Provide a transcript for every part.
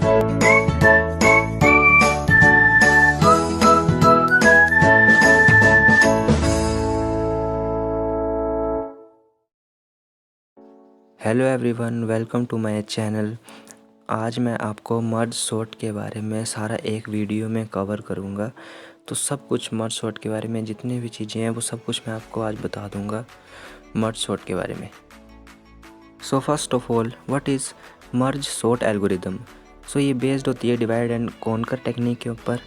Hello everyone, welcome to my channel. आज मैं आपको मर्ज सॉर्ट के बारे में सारा एक वीडियो में कवर करूँगा। तो सब कुछ मर्ज सॉर्ट के बारे में जितनी भी चीज़ें हैं वो सब कुछ मैं आपको आज बता दूँगा मर्ज सॉर्ट के बारे में। So first of all, what is merge sort algorithm. So ये बेस्ड होती है डिवाइड एंड कॉन्कर टेक्निक के ऊपर।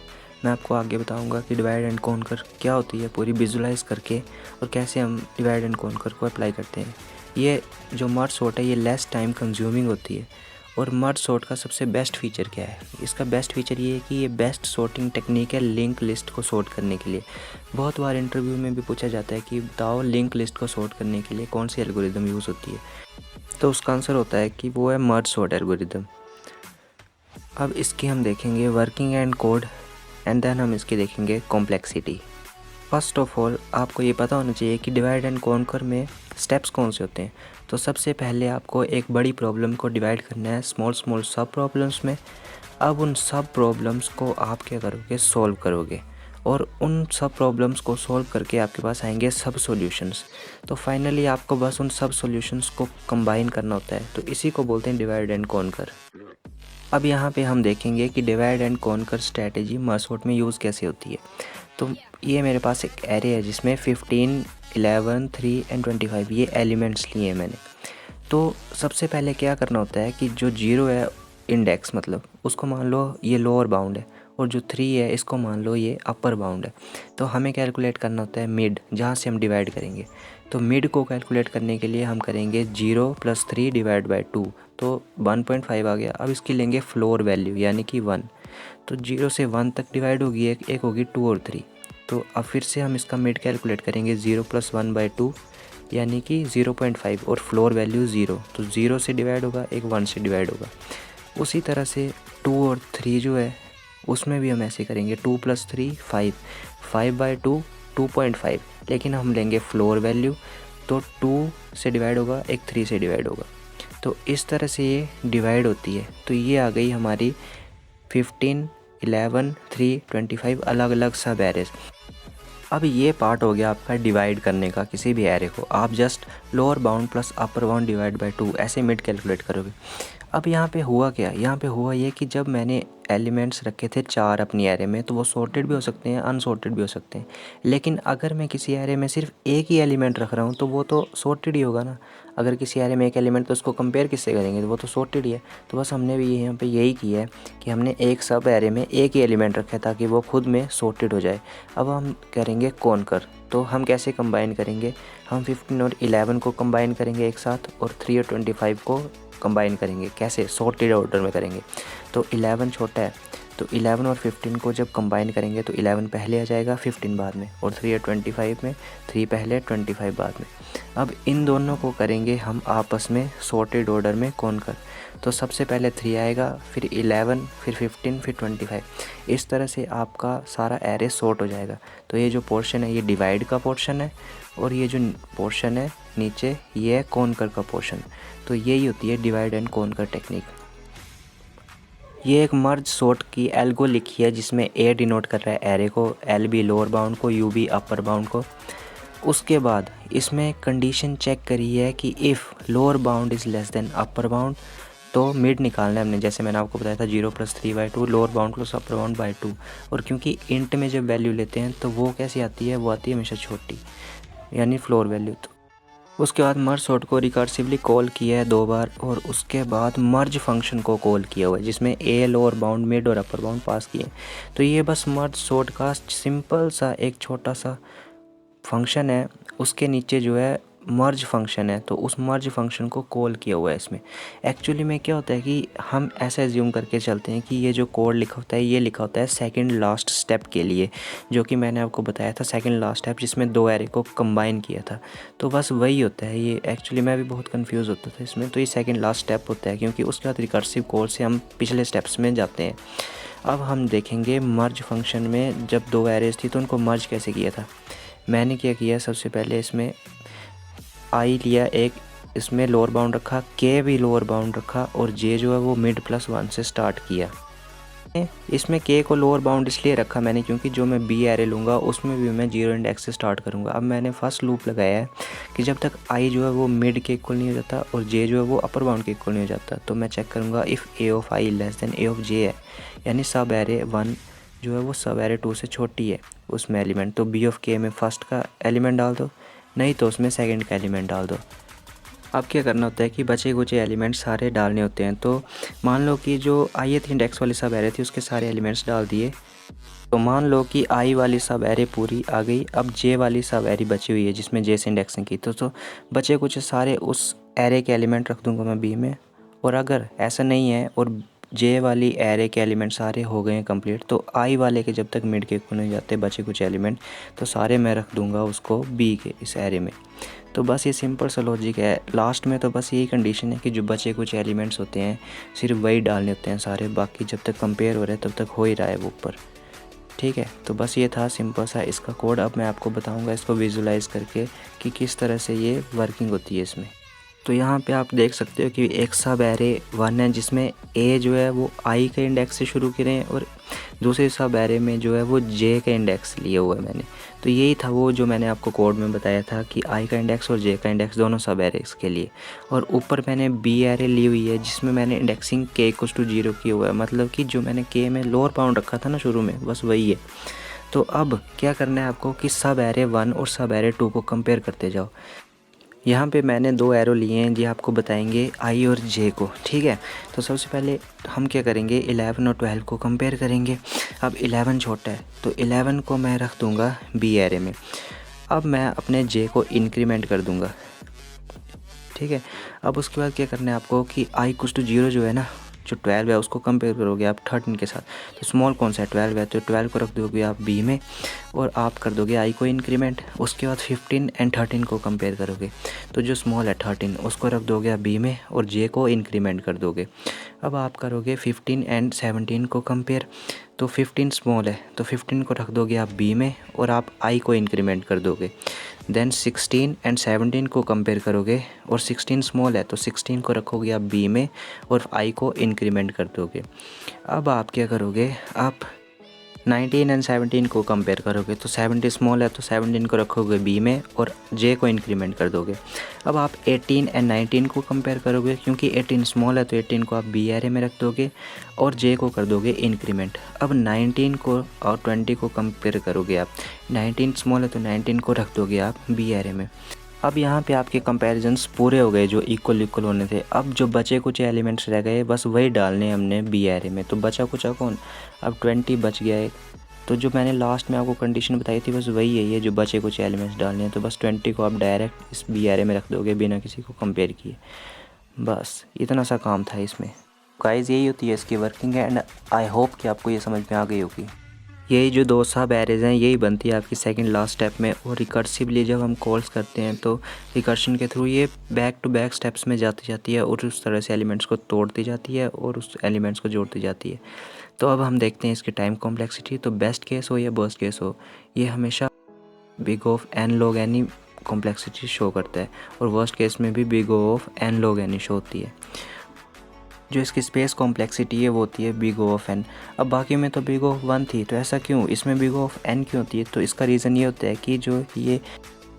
मैं आपको आगे बताऊंगा कि डिवाइड एंड कॉन्कर क्या होती है पूरी विजुलाइज करके, और कैसे हम डिवाइड एंड कॉन्कर को अप्लाई करते हैं। ये जो मर्ज सॉर्ट है ये लेस टाइम कंज्यूमिंग होती है। और मर्ज सॉर्ट का सबसे बेस्ट फीचर क्या है? इसका बेस्ट फीचर ये है कि ये बेस्ट सॉर्टिंग टेक्निक है लिंक लिस्ट को सॉर्ट करने के लिए। बहुत बार इंटरव्यू में भी पूछा जाता है कि बताओ लिंक लिस्ट को सॉर्ट करने के लिए कौन सी एल्गोरिदम यूज़ होती है, तो उसका आंसर होता है कि वो है मर्ज सॉर्ट एल्गोरिदम। अब इसकी हम देखेंगे working and code, and then हम इसकी देखेंगे कॉम्प्लेक्सिटी। फर्स्ट ऑफ ऑल, आपको ये पता होना चाहिए कि डिवाइड एंड कॉन्कर में स्टेप्स कौन से होते हैं। तो सबसे पहले आपको एक बड़ी प्रॉब्लम को डिवाइड करना है स्मॉल सब प्रॉब्लम्स में। अब उन सब प्रॉब्लम्स को आप क्या करोगे, सॉल्व करोगे, और उन सब प्रॉब्लम्स को सॉल्व करके आपके पास आएंगे सब सॉल्यूशंस। तो फाइनली आपको बस उन सब सॉल्यूशंस को कंबाइन करना होता है। तो इसी को बोलते हैं डिवाइड एंड कॉन्कर। अब यहाँ पे हम देखेंगे कि divide and conquer strategy merge sort में यूज़ कैसे होती है। तो ये मेरे पास एक एरे है जिसमें 15, 11, 3 एंड 25 ये एलिमेंट्स लिए हैं मैंने। तो सबसे पहले क्या करना होता है कि जो 0 है इंडेक्स, मतलब उसको मान लो ये लोअर बाउंड है, और जो 3 है इसको मान लो ये अपर बाउंड है। तो हमें कैलकुलेट करना होता है मिड, जहाँ से हम डिवाइड करेंगे। तो मिड को कैलकुलेट करने के लिए हम करेंगे 0 + 3 डिवाइड बाई 2, तो 1.5 आ गया। अब इसकी लेंगे फ्लोर वैल्यू यानी कि 1। तो 0 से 1 तक डिवाइड होगी, एक होगी 2 और 3। तो अब फिर से हम इसका मिड कैलकुलेट करेंगे 0 + 1/2 यानी कि 0.5, और फ्लोर वैल्यू 0। तो 0 से डिवाइड होगा, एक 1 से डिवाइड होगा। उसी तरह से 2 और 3 जो है उसमें भी हम ऐसे करेंगे 2 + 3 5, 5/2 2.5, लेकिन हम लेंगे फ्लोर वैल्यू। तो 2 से डिवाइड होगा, एक 3 से डिवाइड होगा। तो इस तरह से ये डिवाइड होती है। तो ये आ गई हमारी 15, 11, 3, 25 अलग अलग सब एरेज। अब ये पार्ट हो गया आपका डिवाइड करने का किसी भी एरे को। आप just lower bound plus upper bound divide by 2 ऐसे मिड कैलकुलेट करोगे। अब यहाँ पे हुआ क्या? यहाँ पे हुआ ये कि जब मैंने एलिमेंट्स रखे थे 4 अपनी एरे में, तो वो सॉर्टेड भी हो सकते हैं, अनसॉर्टेड भी हो सकते हैं। लेकिन अगर मैं किसी एरे में सिर्फ एक ही एलिमेंट रख रहा हूँ तो वो तो सॉर्टेड ही होगा ना। अगर किसी एरे में एक एलिमेंट, तो उसको कंपेयर किससे करेंगे, तो वो तो सॉर्टेड ही है। तो बस हमने भी यहाँ पे यही किया है कि हमने एक सब एरे में एक ही एलिमेंट रखा है ताकि वो खुद में सॉर्टेड हो जाए। अब हम करेंगे कॉन्कर। तो हम कैसे कंबाइन करेंगे? हम 15 और 11 को कंबाइन करेंगे एक साथ, और 3 और 25 को कंबाइन करेंगे। कैसे? सॉर्टेड ऑर्डर में करेंगे। तो 11 छोटा है, तो 11 और 15 को जब कंबाइन करेंगे तो 11 पहले आ जाएगा, 15 बाद में, और 3 और 25 में 3 पहले 25 बाद में। अब इन दोनों को करेंगे हम आपस में सॉर्टेड ऑर्डर में कॉन्कर। तो सबसे पहले 3 आएगा, फिर 11, फिर 15, फिर 25। इस तरह से आपका सारा एरे सॉर्ट हो जाएगा। तो ये जो पोर्शन है ये डिवाइड का पोर्शन है, और ये जो पोर्शन है नीचे ये है कॉन्कर का पोर्शन। तो यही होती है डिवाइड एंड कॉन्कर टेक्निक। ये एक मर्ज सॉर्ट की एल्गो लिखी है जिसमें ए डिनोट कर रहा है एरे को, एल बी लोअर बाउंड को, यू बी अपर बाउंड को। उसके बाद इसमें कंडीशन चेक करी है कि if lower bound is less than upper bound, तो मिड निकालना है हमने। जैसे मैंने आपको बताया था 0 + 3/2 lower bound plus upper bound by 2। और क्योंकि इंट में जब वैल्यू लेते हैं तो वो कैसी आती है, वो आती है हमेशा छोटी, यानी फ्लोर वैल्यू। तो उसके बाद मर्ज सॉर्ट को रिकर्सिवली कॉल किया है 2 बार, और उसके बाद मर्ज फंक्शन को कॉल किया हुआ है जिसमें ए लोअर बाउंड, मिड और अपर बाउंड पास किए। तो ये बस मर्ज सॉर्ट का सिंपल सा एक छोटा सा फंक्शन है। उसके नीचे जो है मर्ज फंक्शन है, तो उस मर्ज फंक्शन को कॉल किया हुआ है इसमें। एक्चुअली में क्या होता है कि हम ऐसा एज्यूम करके चलते हैं कि ये जो कोड लिखा होता है ये लिखा होता है सेकंड लास्ट स्टेप के लिए, जो कि मैंने आपको बताया था सेकंड लास्ट स्टेप जिसमें 2 एरे को कंबाइन किया था। तो बस वही होता है ये। एक्चुअली मैं भी बहुत कंफ्यूज होता था इसमें। तो ये सेकंड लास्ट स्टेप होता है, क्योंकि उसके बाद रिकर्सिव कॉल से हम पिछले स्टेप्स में जाते हैं। अब हम देखेंगे मर्ज फंक्शन में जब 2 एरेज थी तो उनको मर्ज कैसे किया था। मैंने क्या किया, सबसे पहले इसमें आई लिया एक इसमें लोअर बाउंड रखा, के भी लोअर बाउंड रखा और जे जो है वो मिड +1 से स्टार्ट किया। इसमें के को लोअर बाउंड इसलिए रखा मैंने क्योंकि जो मैं बी एरे लूँगा उसमें भी मैं 0 इंडेक्स से स्टार्ट करूँगा। अब मैंने फर्स्ट लूप लगाया है कि जब तक आई जो है वो मिड के इक्वल नहीं हो जाता और जे जो है वो अपर बाउंड के इक्वल नहीं हो जाता, तो मैं चेक करूँगा if A of I less than A of J है, यानी सब एरे 1 जो है वो सब एरे 2 से छोटी है उसमें एलिमेंट, तो बी ऑफ के में फर्स्ट का एलिमेंट डाल दो, नहीं तो उसमें सेकेंड का एलिमेंट डाल दो। अब क्या करना होता है कि बचे कुचे एलिमेंट्स सारे डालने होते हैं। तो मान लो कि जो आई थी इंडेक्स वाली सब एरे थी उसके सारे एलिमेंट्स डाल दिए, तो मान लो कि आई वाली सब एरे पूरी आ गई। अब जे वाली सब एरे बची हुई है जिसमें जे से इंडेक्सिंग की, तो बचे कुछ सारे उस एरे के एलिमेंट रख दूंगा मैं बी में। और अगर ऐसा नहीं है और जे वाली एरे के एलिमेंट सारे हो गए हैं कंप्लीट, तो आई वाले के जब तक मिड के इक्वल नहीं जाते बचे कुछ एलिमेंट, तो सारे मैं रख दूंगा उसको बी के इस एरे में। तो बस ये सिंपल सा लॉजिक है। लास्ट में तो बस यही कंडीशन है कि जो बचे कुछ एलिमेंट्स होते हैं सिर्फ वही डालने होते हैं सारे, बाकी जब तक कंपेयर हो रहे हैं तब तक हो ही रहा है वो ऊपर। ठीक है, तो बस ये था सिंपल सा इसका कोड। अब मैं आपको बताऊंगा इसको विजुलाइज़ करके कि किस तरह से ये वर्किंग होती है इसमें। तो यहाँ पे आप देख सकते हो कि एक सब एरे 1 है जिसमें ए जो है वो आई के इंडेक्स से शुरू करें और दूसरे सब एरे में जो है वो जे का इंडेक्स लिया हुआ है मैंने। तो यही था वो जो मैंने आपको कोड में बताया था कि आई का इंडेक्स और जे का इंडेक्स दोनों सब एरेस के लिए। और ऊपर मैंने बी एरे ली हुई है जिसमें मैंने इंडेक्सिंग के = 0 किया हुआ है, मतलब कि जो मैंने के में लोअर बाउंड रखा था ना शुरू में, बस वही है। तो अब क्या करना है आपको कि सब एरे 1 और सब एरे 2 को कंपेयर करते जाओ। यहाँ पे मैंने 2 एरो लिए हैं जी, आपको बताएंगे आई और जे को। ठीक है, तो सबसे पहले हम क्या करेंगे 11 और 12 को कंपेयर करेंगे। अब 11 छोटा है तो 11 को मैं रख दूँगा बी एरे में। अब मैं अपने जे को इंक्रीमेंट कर दूँगा। ठीक है, अब उसके बाद क्या करना है आपको कि आई = 0 जो है ना, जो 12 है उसको कंपेयर करोगे आप 13 के साथ। तो स्मॉल कौन सा है, 12 है, तो 12 को रख दोगे आप बी में और आप कर दोगे आई को इंक्रीमेंट। उसके बाद 15 एंड 13 को कंपेयर करोगे, तो जो स्मॉल है 13 उसको रख दोगे आप बी में और जे को इंक्रीमेंट कर दोगे। अब आप करोगे 15 एंड 17 को कंपेयर, तो 15 स्मॉल है तो 15 को रख दोगे आप बी में और आप आई को इंक्रीमेंट कर दोगे। देन 16 एंड 17 को कंपेयर करोगे और 16 स्मॉल है तो 16 को रखोगे आप बी में और आई को इंक्रीमेंट कर दोगे। अब आप क्या करोगे, आप 19 एंड 17 को कंपेयर करोगे, तो 17 स्मॉल है तो 17 को रखोगे बी में और जे को इंक्रीमेंट कर दोगे। अब आप 18 एंड 19 को कंपेयर करोगे, क्योंकि 18 स्मॉल है तो 18 को आप बी एरे में रख दोगे और जे को कर दोगे इंक्रीमेंट। अब 19 को और 20 को कंपेयर करोगे आप, 19 स्मॉल है तो 19 को रख दोगे आप बी एरे में। अब यहाँ पे आपके कंपैरिजन्स पूरे हो गए जो इक्वल होने थे। अब जो बचे कुछ एलिमेंट्स रह गए बस वही डालने हमने बी एरे में। तो बचा कुछ कौन, अब 20 बच गया है। तो जो मैंने लास्ट में आपको कंडीशन बताई थी बस वही है, ये जो बचे कुछ एलिमेंट्स डालने हैं। तो बस 20 को आप डायरेक्ट इस बी एरे में रख दोगे बिना किसी को कंपेयर किए। बस इतना सा काम था इसमें। गाइस यही होती है इसकी वर्किंग है एंड आई होप कि आपको ये समझ में आ गई होगी। यही जो 2 सब एरेज हैं यही बनती है आपकी सेकंड लास्ट स्टेप में। और रिकर्सिवली जब हम कॉल्स करते हैं तो रिकर्शन के थ्रू ये बैक टू बैक स्टेप्स में जाती है और उस तरह से एलिमेंट्स को तोड़ती जाती है और उस एलिमेंट्स को जोड़ती जाती है। तो अब हम देखते हैं इसकी टाइम कॉम्प्लेक्सिटी। तो बेस्ट केस हो या वर्स्ट केस हो, ये हमेशा big of n log n he complexity show करता है और वर्स्ट केस में भी big of n log n he show होती है। जो इसकी स्पेस कॉम्प्लेक्सिटी है वो होती है बिग O ऑफ n। अब बाकी में तो बिग O ऑफ 1 थी, तो ऐसा क्यों, इसमें बिग O ऑफ n क्यों होती है? तो इसका रीज़न ये होता है कि जो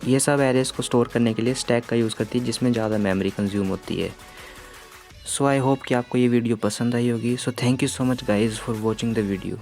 ये सब एरेस को स्टोर करने के लिए स्टैक का यूज़ करती है जिसमें ज़्यादा मेमोरी कंज्यूम होती है। सो आई होप कि आपको ये वीडियो पसंद आई होगी। So thank you so much guys for watching the video.